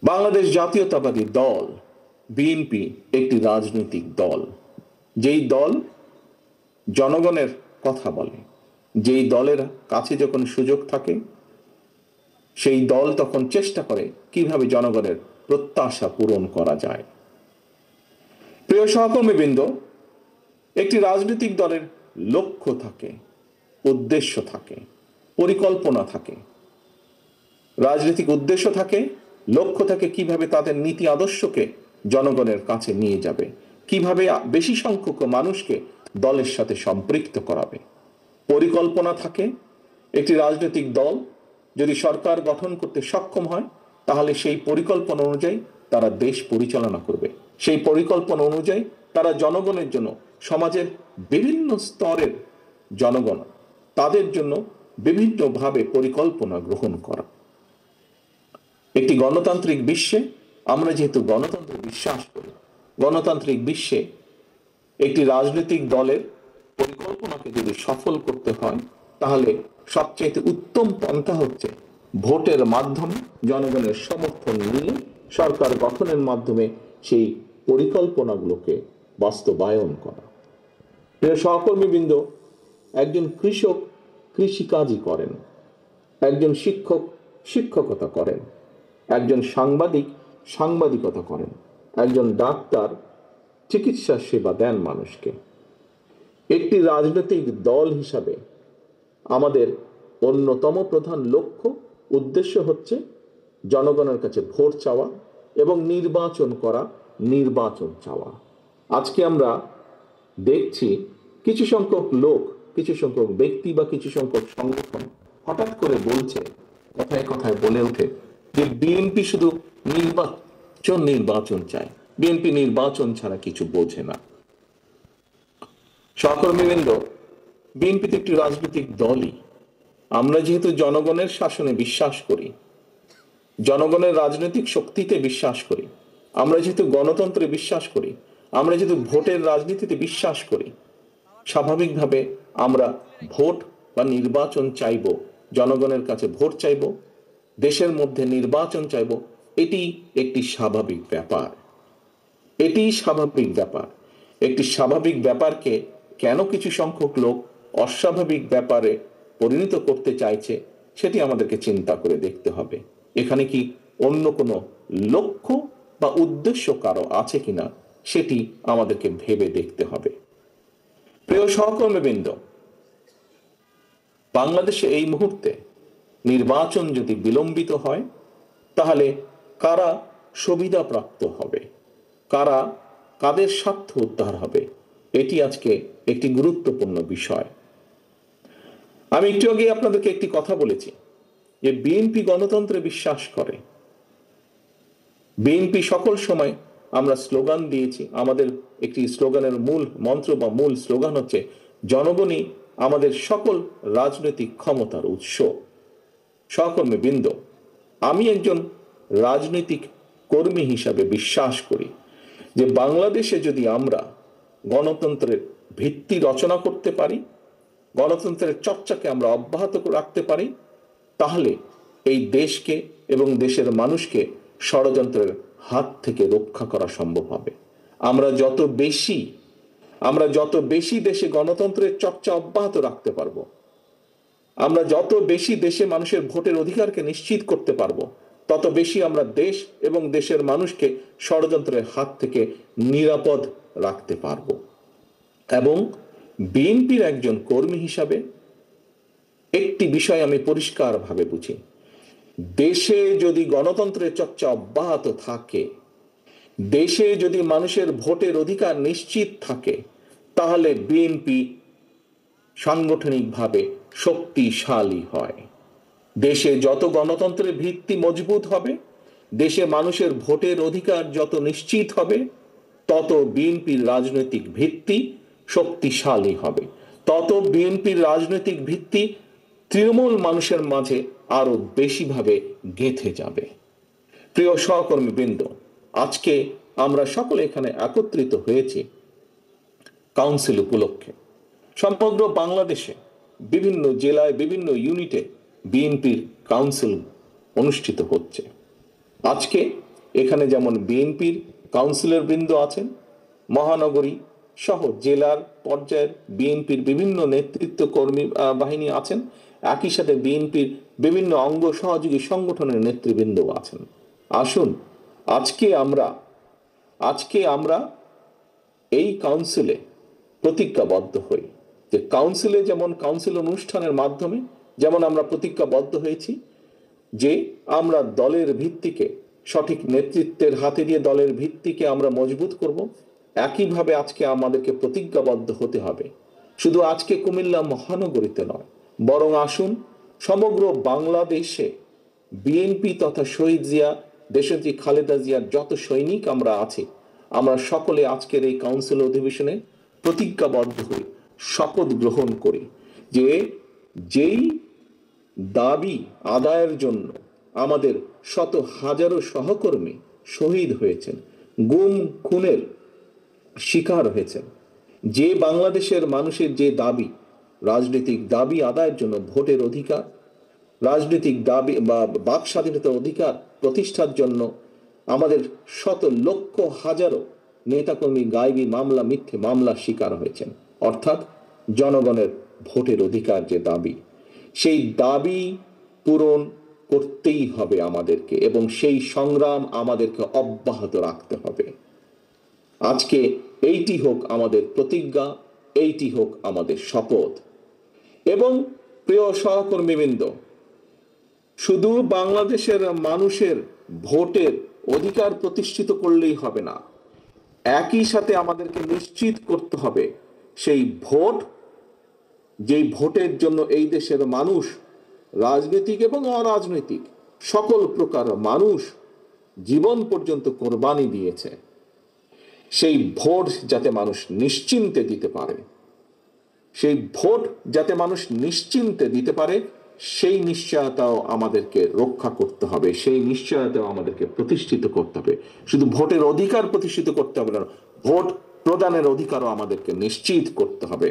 বাংলাদেশ জাতীয়তাবাদী দল বিএনপি একটি রাজনৈতিক দল, যেই দল জনগণের কথা বলে, যেই দলের কাছে যখন সুযোগ থাকে সেই দল তখন চেষ্টা করে কিভাবে জনগণের প্রত্যাশা পূরণ করা যায়। প্রিয় সহকর্মীবৃন্দ, একটি রাজনৈতিক দলের লক্ষ্য থাকে, উদ্দেশ্য থাকে, পরিকল্পনা থাকে। রাজনৈতিক উদ্দেশ্য থাকে, লক্ষ্য থাকে কিভাবে তাদের নীতি আদর্শকে জনগণের কাছে নিয়ে যাবে, কিভাবে বেশি সংখ্যক মানুষকে দলের সাথে সম্পৃক্ত করাবে। পরিকল্পনা থাকে, একটি রাজনৈতিক দল যদি সরকার গঠন করতে সক্ষম হয় তাহলে সেই পরিকল্পনা অনুযায়ী তারা দেশ পরিচালনা করবে। সেই পরিকল্পনা অনুযায়ী তারা জনগণের জন্য, সমাজের বিভিন্ন স্তরের জনগণ, তাদের জন্য বিভিন্নভাবে পরিকল্পনা গ্রহণ করা। একটি গণতান্ত্রিক বিশ্বে আমরা যেহেতু গণতন্ত্রে বিশ্বাস করি, গণতান্ত্রিক বিশ্বে একটি রাজনৈতিক দলের পরিকল্পনাকে যদি সফল করতে হয় তাহলে সবচেয়ে উত্তম পন্থা হচ্ছে ভোটের মাধ্যমে জনগণের সমর্থন নিয়ে সরকার গঠনের মাধ্যমে সেই পরিকল্পনাগুলোকে বাস্তবায়ন করা। প্রিয় সহকর্মীবৃন্দ, একজন কৃষক কৃষিকাজই করেন, একজন শিক্ষক শিক্ষকতা করেন, একজন সাংবাদিক সাংবাদিকতা করেন, একজন ডাক্তার চিকিৎসা সেবা দেন মানুষকে। একটি রাজনৈতিক দল হিসাবে আমাদের অন্যতম প্রধান লক্ষ্য, উদ্দেশ্য হচ্ছে জনগণের কাছে ভোট চাওয়া এবং নির্বাচন করা, নির্বাচন চাওয়া। আজকে আমরা দেখছি কিছু সংখ্যক লোক, কিছু সংখ্যক ব্যক্তি বা কিছু সংখ্যক সংগঠন হঠাৎ করে বলছে, কথায় কথায় বলে ওঠে যে বিএনপি শুধু নির্বাচন চায়, বিএনপি নির্বাচন ছাড়া কিছু বোঝে না। সহকর্মীবৃন্দ, বিএনপি তো একটি রাজনৈতিক দলই। আমরা যেহেতু জনগণের শাসনে বিশ্বাস করি, জনগণের রাজনৈতিক শক্তিতে বিশ্বাস করি, আমরা যেহেতু গণতন্ত্রে বিশ্বাস করি, আমরা যেহেতু ভোটের রাজনীতিতে বিশ্বাস করি, স্বাভাবিকভাবে আমরা ভোট বা নির্বাচন চাইব, জনগণের কাছে ভোট চাইব, দেশের মধ্যে নির্বাচন চাইব। এটি একটি স্বাভাবিক ব্যাপার, এটি স্বাভাবিক ব্যাপার। একটি স্বাভাবিক ব্যাপারকে কেন কিছু সংখ্যক লোক অস্বাভাবিক ব্যাপারে পরিণত করতে চাইছে সেটি আমাদেরকে চিন্তা করে দেখতে হবে। এখানে কি অন্য কোনো লক্ষ্য বা উদ্দেশ্য কারো আছে কিনা সেটি আমাদেরকে ভেবে দেখতে হবে। প্রিয় সহকর্মীবৃন্দ, বাংলাদেশে এই মুহূর্তে নির্বাচন যদি বিলম্বিত হয় তাহলে কারা সুবিধাপ্রাপ্ত হবে, কাদের স্বার্থ উদ্ধার হবে, এটি আজকে একটি গুরুত্বপূর্ণ বিষয়। আমি একটু আগে আপনাদেরকে একটি কথা বলেছি যে বিএনপি গণতন্ত্রে বিশ্বাস করে। বিএনপি সকল সময় আমরা স্লোগান দিয়েছি, আমাদের একটি স্লোগানের মূল মন্ত্র বা মূল স্লোগান হচ্ছে জনগণই আমাদের সকল রাজনৈতিক ক্ষমতার উৎস। সহকর্মীবৃন্দ, আমি একজন রাজনৈতিক কর্মী হিসাবে বিশ্বাস করি যে বাংলাদেশে যদি আমরা গণতন্ত্রের ভিত্তি রচনা করতে পারি, গণতন্ত্রের চর্চাকে আমরা অব্যাহত রাখতে পারি, তাহলে এই দেশকে এবং দেশের মানুষকে ষড়যন্ত্রের হাত থেকে রক্ষা করা সম্ভব হবে। আমরা যত বেশি দেশে গণতন্ত্রের চর্চা অব্যাহত রাখতে পারবো, আমরা যত বেশি দেশে মানুষের ভোটের অধিকারকে নিশ্চিত করতে পারবো, তত বেশি আমরা দেশ এবং দেশের মানুষকে ষড়যন্ত্রের হাত থেকে নিরাপদ রাখতে পারবো। এবং বিএনপির একজন কর্মী হিসাবে একটি বিষয় আমি পরিষ্কারভাবে বুঝি, দেশে যদি গণতন্ত্রের চর্চা অব্যাহত থাকে, দেশে যদি মানুষের ভোটের অধিকার নিশ্চিত থাকে, তাহলে বিএনপি সাংগঠনিকভাবে শক্তিশালী হয়। দেশে যত গণতন্ত্রের ভিত্তি মজবুত হবে, দেশে মানুষের ভোটের অধিকার যত নিশ্চিত হবে, তত বিএনপির রাজনৈতিক ভিত্তি শক্তিশালী হবে, তত বিএনপির রাজনৈতিক ভিত্তি তৃণমূল মানুষের মাঝে আরো বেশিভাবে গেঁথে যাবে। প্রিয় সহকর্মীবৃন্দ, আজকে আমরা সকলে এখানে একত্রিত হয়েছি কাউন্সিল উপলক্ষে। সমগ্র বাংলাদেশে বিভিন্ন জেলায়, বিভিন্ন ইউনিটে বিএনপির কাউন্সিল অনুষ্ঠিত হচ্ছে। আজকে এখানে যেমন বিএনপির কাউন্সিলর বৃন্দ আছেন, মহানগরী সহ জেলার পর্যায়ের বিএনপির বিভিন্ন নেতৃত্ব কর্মী বাহিনী আছেন, একই সাথে বিএনপির বিভিন্ন অঙ্গ সহযোগী সংগঠনের নেতৃবৃন্দ আছেন। আসুন আজকে আমরা এই কাউন্সিলে প্রতিজ্ঞাবদ্ধ হই যে কাউন্সিলে যেমন কাউন্সিল অনুষ্ঠানের মাধ্যমে যেমন আমরা প্রতিজ্ঞাবদ্ধ হয়েছি যে আমরা দলের ভিত্তিকে সঠিক নেতৃত্বের হাতে দিয়ে দলের ভিত্তিকে আমরা মজবুত করব, একইভাবে আজকে আমাদেরকে প্রতিজ্ঞাবদ্ধ হতে হবে শুধু আজকে কুমিল্লা মহানগরীতে নয়, বরং আসুন সমগ্র বাংলাদেশে বিএনপি তথা শহীদ জিয়া, দেশনেত্রী খালেদা জিয়ার যত সৈনিক আমরা আছি, আমরা সকলে আজকের এই কাউন্সিল অধিবেশনে প্রতিজ্ঞাবদ্ধ হই, শপথ গ্রহণ করি যে যেই দাবি আদায়ের জন্য আমাদের শত হাজারো সহকর্মী শহীদ হয়েছেন, গুম খুনের শিকার হয়েছেন, যে বাংলাদেশের মানুষের যে দাবি, রাজনৈতিক দাবি আদায়ের জন্য ভোটের অধিকার, রাজনৈতিক দাবি বা বাক স্বাধীনতার অধিকার প্রতিষ্ঠার জন্য আমাদের শত লক্ষ হাজারো নেতাকর্মী গায়েবী মামলা, মিথ্যে মামলা শিকার হয়েছেন, অর্থাৎ জনগণের ভোটের অধিকার যে দাবি, সেই দাবি পূরণ করতেই হবে আমাদেরকে এবং সেই সংগ্রাম আমাদেরকে অব্যাহত রাখতে হবে। আজকে এইটি হোক আমাদের প্রতিজ্ঞা, এইটি হোক আমাদের শপথ। এবং প্রিয় সহকর্মীবৃন্দ, শুধু বাংলাদেশের মানুষের ভোটের অধিকার প্রতিষ্ঠিত করলেই হবে না, একই সাথে আমাদেরকে নিশ্চিত করতে হবে সেই ভোট, যেই ভোটের জন্য এই দেশের মানুষ, রাজনৈতিক এবং অরাজনৈতিক সকল প্রকার মানুষ জীবন পর্যন্ত কোরবানি দিয়েছে, সেই ভোট যাতে মানুষ নিশ্চিন্তে দিতে পারে, সেই ভোট যাতে মানুষ নিশ্চিন্তে দিতে পারে, সেই নিশ্চয়তাও আমাদেরকে রক্ষা করতে হবে, সেই নিশ্চয়তাও আমাদেরকে প্রতিষ্ঠিত করতে হবে। শুধু ভোটের অধিকার প্রতিষ্ঠিত করতে হবে না, ভোট প্রদানের অধিকারও আমাদেরকে নিশ্চিত করতে হবে।